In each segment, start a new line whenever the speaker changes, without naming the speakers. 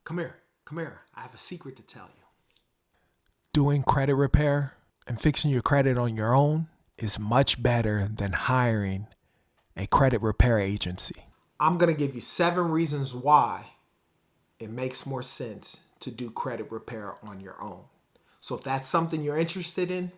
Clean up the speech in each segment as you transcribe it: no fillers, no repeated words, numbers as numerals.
Come here. Come here. I have a secret to tell you.
Doing credit repair and fixing your credit on your own is much better than hiring a credit repair agency.
I'm going to give you 7 reasons why it makes more sense to do credit repair on your own. So if that's something you're interested in,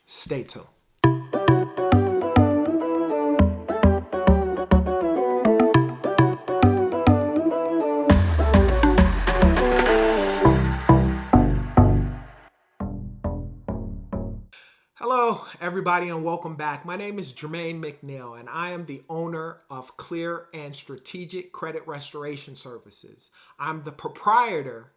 stay tuned. Hello, everybody, and welcome back. My name is Jermaine McNeil, and I am the owner of Clear and Strategic Credit Restoration Services. I'm the proprietor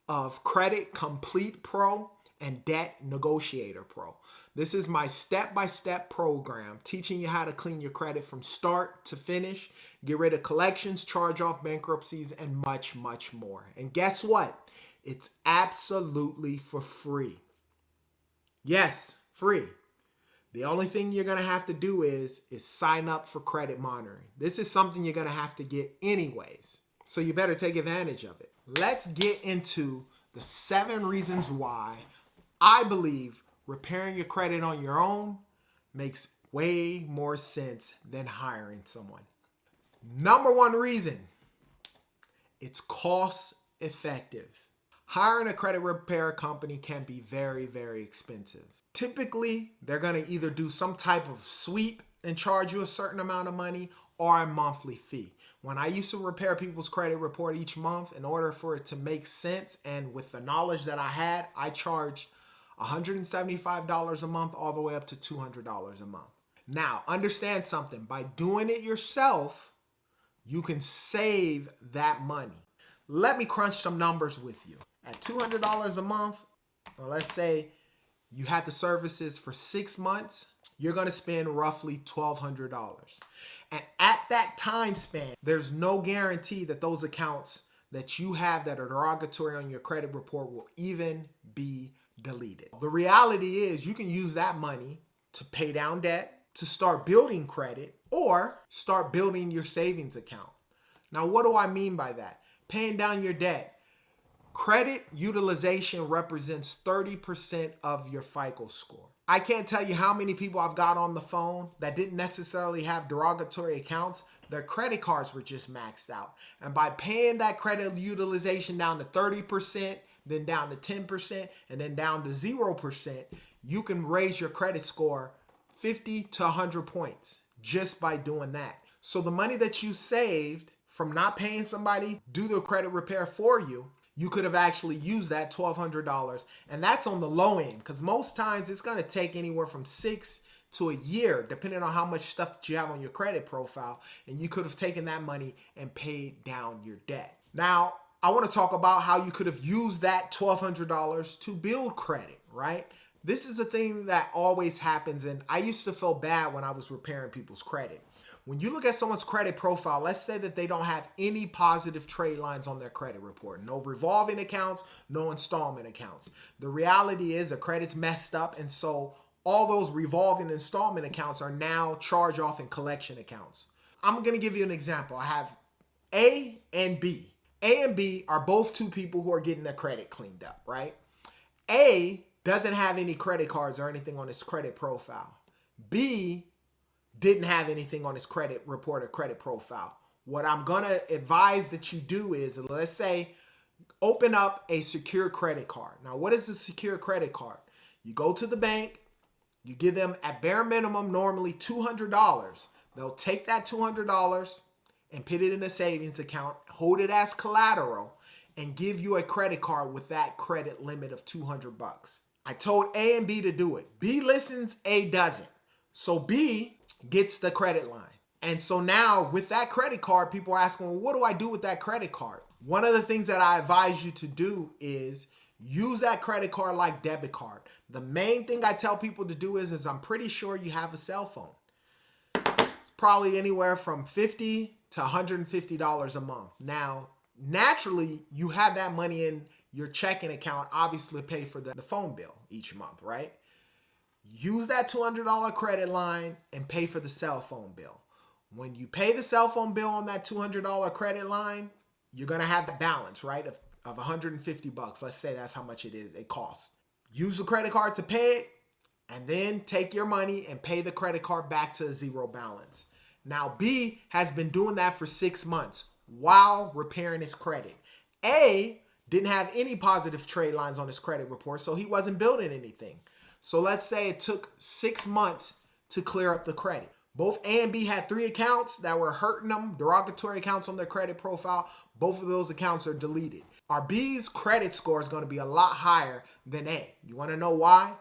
of Credit Complete Pro and Debt Negotiator Pro. This is my step-by-step program teaching you how to clean your credit from start to finish, get rid of collections, charge off bankruptcies, and much, much more. And guess what? It's absolutely for free. Yes, free. The only thing you're going to have to do is sign up for credit monitoring. This is something you're going to have to get anyways. So you better take advantage of it. Let's get into the 7 reasons why I believe repairing your credit on your own makes way more sense than hiring someone. Number 1 reason, it's cost effective. Hiring a credit repair company can be very, very expensive. Typically, they're going to either do some type of sweep and charge you a certain amount of money or a monthly fee. When I used to repair people's credit report each month, in order for it to make sense and with the knowledge that I had, I charged $175 a month all the way up to $200 a month. Now, understand something. By doing it yourself, you can save that money. Let me crunch some numbers with you. At $200 a month, well, let's say you had the services for 6 months, you're going to spend roughly $1,200. And at that time span, there's no guarantee that those accounts that you have that are derogatory on your credit report will even be deleted. The reality is you can use that money to pay down debt, to start building credit, or start building your savings account. Now, what do I mean by that? Paying down your debt. Credit utilization represents 30% of your FICO score. I can't tell you how many people I've got on the phone that didn't necessarily have derogatory accounts. Their credit cards were just maxed out. And by paying that credit utilization down to 30%, then down to 10%, and then down to 0%, you can raise your credit score 50 to 100 points just by doing that. So the money that you saved from not paying somebody do the credit repair for you, you could have actually used that $1,200. And that's on the low end, because most times it's going to take anywhere from 6 to a year, depending on how much stuff that you have on your credit profile. And you could have taken that money and paid down your debt. Now, I want to talk about how you could have used that $1,200 to build credit, right? This is a thing that always happens. And I used to feel bad when I was repairing people's credit. When you look at someone's credit profile, let's say that they don't have any positive trade lines on their credit report. No revolving accounts, no installment accounts. The reality is the credit's messed up, and so all those revolving installment accounts are now charge off and collection accounts. I'm going to give you an example. I have A and B. A and B are both 2 people who are getting their credit cleaned up, right? A doesn't have any credit cards or anything on his credit profile. B didn't have anything on his credit report or credit profile. What I'm going to advise that you do is, let's say, open up a secure credit card. Now, what is a secure credit card? You go to the bank, you give them at bare minimum, normally $200. They'll take that $200 and put it in a savings account, hold it as collateral, and give you a credit card with that credit limit of $200. I told A and B to do it. B listens, A doesn't. So B gets the credit line. And so now with that credit card, people are asking, well, what do I do with that credit card? One of the things that I advise you to do is use that credit card like debit card. The main thing I tell people to do is I'm pretty sure you have a cell phone. It's probably anywhere from $50 to $150 a month. Now, naturally, you have that money in your checking account, obviously pay for the phone bill each month, right? Use that $200 credit line and pay for the cell phone bill. When you pay the cell phone bill on that $200 credit line, You're going to have the balance, right, of 150 bucks. Let's say that's how much it costs. Use the credit card to pay it, and then take your money and pay the credit card back to a zero balance. Now, B has been doing that for 6 months while repairing his credit. A didn't have any positive trade lines on his credit report, so he wasn't building anything. So let's say it took 6 months to clear up the credit. Both A and B had 3 accounts that were hurting them, derogatory accounts on their credit profile. Both of those accounts are deleted. Our B's credit score is going to be a lot higher than A. You want to know why?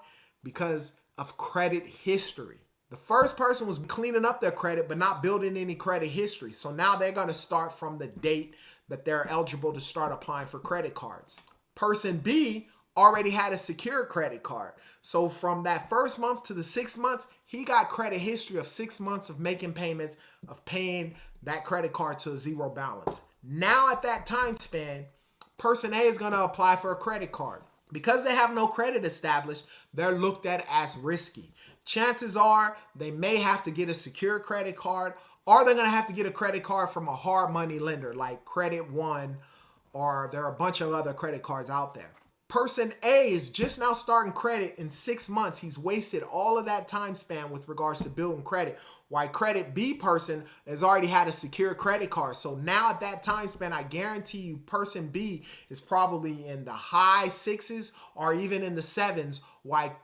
Because of credit history. The first person was cleaning up their credit but not building any credit history. So now they're going to start from the date that they're eligible to start applying for credit cards. Person B already had a secure credit card. So from that first month to the 6 months, he got credit history of 6 months of making payments, of paying that credit card to a zero balance. Now at that time span, person A is going to apply for a credit card. Because they have no credit established, they're looked at as risky. Chances are they may have to get a secure credit card, or they're going to have to get a credit card from a hard money lender like Credit One, or there are a bunch of other credit cards out there. Person A is just now starting credit in 6 months. He's wasted all of that time span with regards to building credit. While credit B person has already had a secure credit card. So now at that time span, I guarantee you person B is probably in the high 6s or even in the 7s. While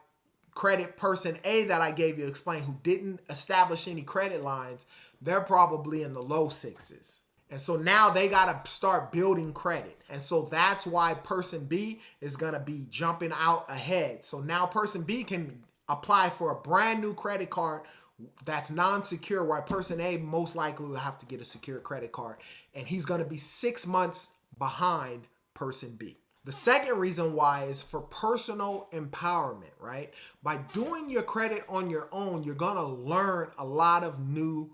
credit person A that I gave you explain who didn't establish any credit lines, they're probably in the low 6s. And so now they got to start building credit. And so that's why person B is going to be jumping out ahead. So now person B can apply for a brand new credit card that's non-secure, while person A most likely will have to get a secure credit card. And he's going to be 6 months behind person B. The second reason why is for personal empowerment, right? By doing your credit on your own, you're going to learn a lot of new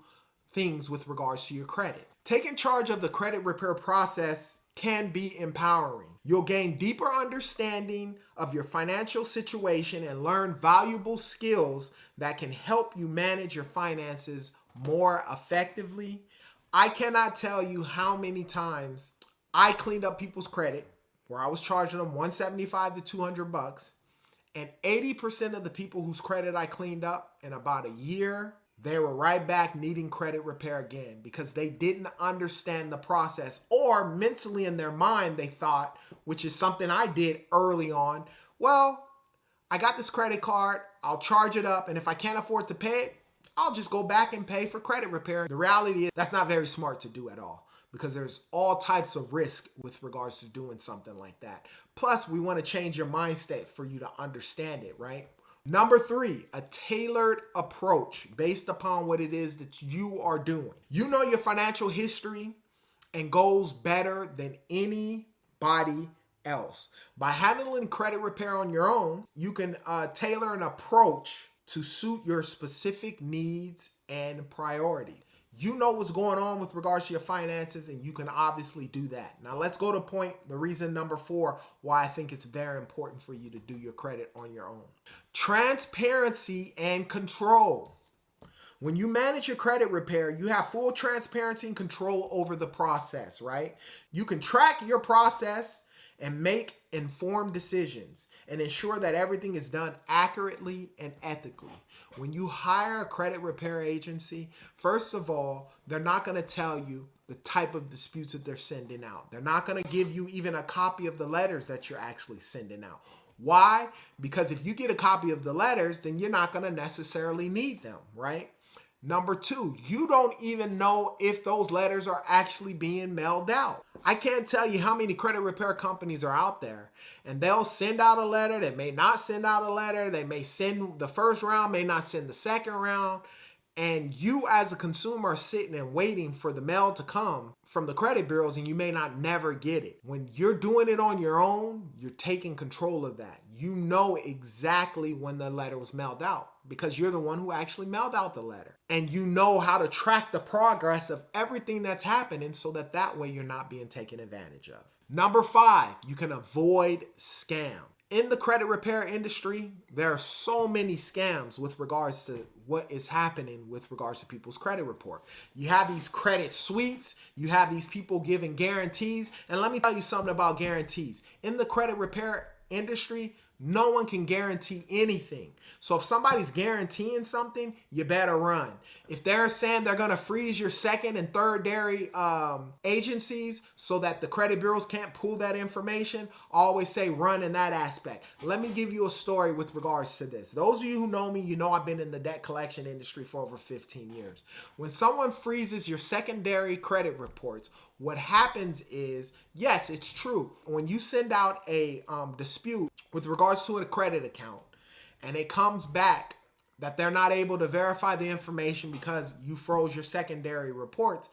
things with regards to your credit. Taking charge of the credit repair process can be empowering. You'll gain deeper understanding of your financial situation and learn valuable skills that can help you manage your finances more effectively. I cannot tell you how many times I cleaned up people's credit where I was charging them $175 to $200, and 80% of the people whose credit I cleaned up in about a year, they were right back needing credit repair again because they didn't understand the process, or mentally in their mind they thought, which is something I did early on, well, I got this credit card, I'll charge it up, and if I can't afford to pay it, I'll just go back and pay for credit repair. The reality is that's not very smart to do at all, because there's all types of risk with regards to doing something like that. Plus, we want to change your mindset for you to understand it, right? Number 3, a tailored approach based upon what it is that you are doing. You know your financial history and goals better than anybody else. By handling credit repair on your own, you can tailor an approach to suit your specific needs and priorities. You know what's going on with regards to your finances, and you can obviously do that. Now let's go to the reason number 4, why I think it's very important for you to do your credit on your own. Transparency and control. When you manage your credit repair, you have full transparency and control over the process, right? You can track your process and make informed decisions and ensure that everything is done accurately and ethically. When you hire a credit repair agency, first of all, they're not going to tell you the type of disputes that they're sending out. They're not going to give you even a copy of the letters that you're actually sending out. Why? Because if you get a copy of the letters, then you're not going to necessarily need them, right? Number 2, you don't even know if those letters are actually being mailed out. I can't tell you how many credit repair companies are out there, and they'll send out a letter. They may not send out a letter. They may send the first round, may not send the second round. And you as a consumer are sitting and waiting for the mail to come from the credit bureaus, and you may not never get it. When you're doing it on your own, you're taking control of that. You know exactly when the letter was mailed out because you're the one who actually mailed out the letter. And you know how to track the progress of everything that's happening so that way you're not being taken advantage of. Number 5, you can avoid scam. In the credit repair industry, there are so many scams with regards to what is happening with regards to people's credit report. You have these credit sweeps, you have these people giving guarantees, and let me tell you something about guarantees. In the credit repair industry, no one can guarantee anything. So if somebody's guaranteeing something, you better run. If they're saying they're going to freeze your second and third-dairy agencies so that the credit bureaus can't pull that information, always say run in that aspect. Let me give you a story with regards to this. Those of you who know me, you know I've been in the debt collection industry for over 15 years. When someone freezes your secondary credit reports, what happens is, yes, it's true. When you send out a dispute with regards to a credit account and it comes back that they're not able to verify the information because you froze your secondary reports,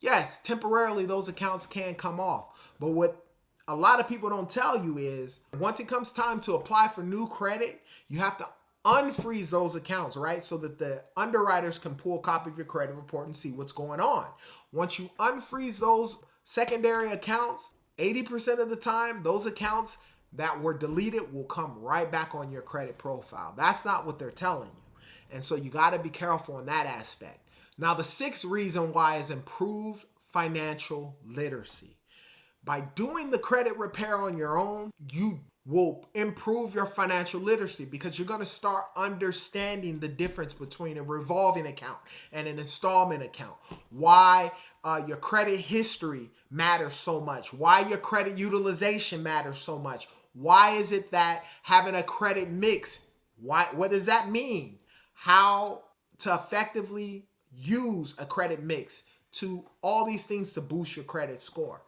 yes, temporarily those accounts can come off. But what a lot of people don't tell you is once it comes time to apply for new credit, you have to unfreeze those accounts, right? So that the underwriters can pull a copy of your credit report and see what's going on. Once you unfreeze those secondary accounts, 80% of the time, those accounts that were deleted will come right back on your credit profile. That's not what they're telling you. And so you got to be careful in that aspect. Now, the sixth reason why is improved financial literacy. By doing the credit repair on your own, you will improve your financial literacy because you're going to start understanding the difference between a revolving account and an installment account. Why your credit history matters so much. Why your credit utilization matters so much. Why is it that having a credit mix, what does that mean? How to effectively use a credit mix to all these things to boost your credit score.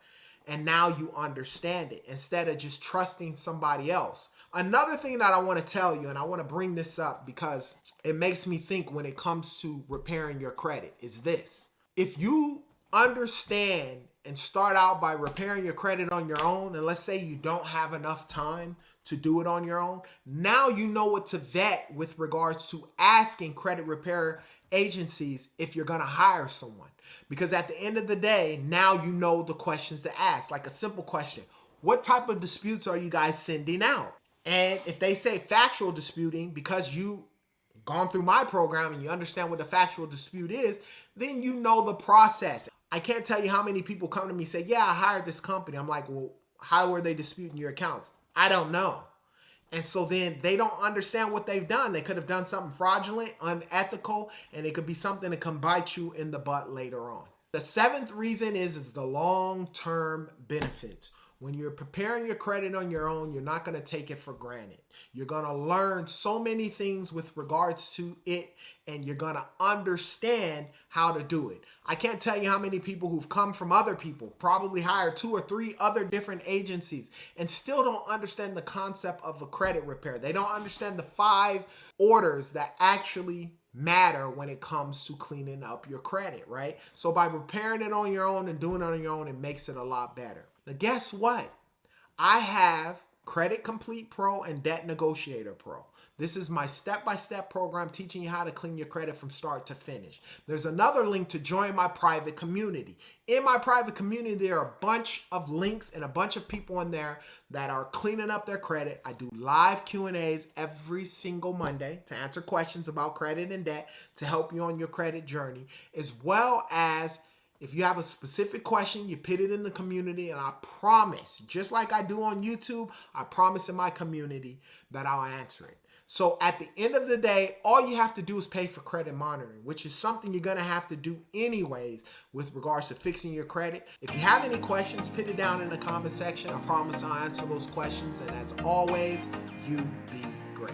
And now you understand it instead of just trusting somebody else. Another thing that I want to tell you, and I want to bring this up because it makes me think when it comes to repairing your credit, is this. If you understand and start out by repairing your credit on your own, and let's say you don't have enough time to do it on your own, now you know what to vet with regards to asking credit repair agencies if you're going to hire someone. Because at the end of the day, now you know the questions to ask. Like a simple question: what type of disputes are you guys sending out? And if they say factual disputing, because you gone through my program and you understand what a factual dispute is, then you know the process. I can't tell you how many people come to me and say, yeah, I hired this company. I'm like, well, how were they disputing your accounts? I don't know. And so then they don't understand what they've done. They could have done something fraudulent, unethical, and it could be something that can bite you in the butt later on. The seventh reason is the long-term benefits. When you're preparing your credit on your own, you're not going to take it for granted. You're going to learn so many things with regards to it, and you're going to understand how to do it. I can't tell you how many people who've come from other people, probably hired 2 or 3 other different agencies, and still don't understand the concept of a credit repair. They don't understand the 5 orders that actually matter when it comes to cleaning up your credit, right? So by repairing it on your own and doing it on your own, it makes it a lot better. Now, guess what? I have Credit Complete Pro and Debt Negotiator Pro. This is my step-by-step program teaching you how to clean your credit from start to finish. There's another link to join my private community. In my private community, there are a bunch of links and a bunch of people in there that are cleaning up their credit. I do live Q&As every single Monday to answer questions about credit and debt to help you on your credit journey, as well as if you have a specific question, you put it in the community, and I promise, just like I do on YouTube, I promise in my community that I'll answer it. So at the end of the day, all you have to do is pay for credit monitoring, which is something you're going to have to do anyways with regards to fixing your credit. If you have any questions, put it down in the comment section. I promise I'll answer those questions. And as always, you be great.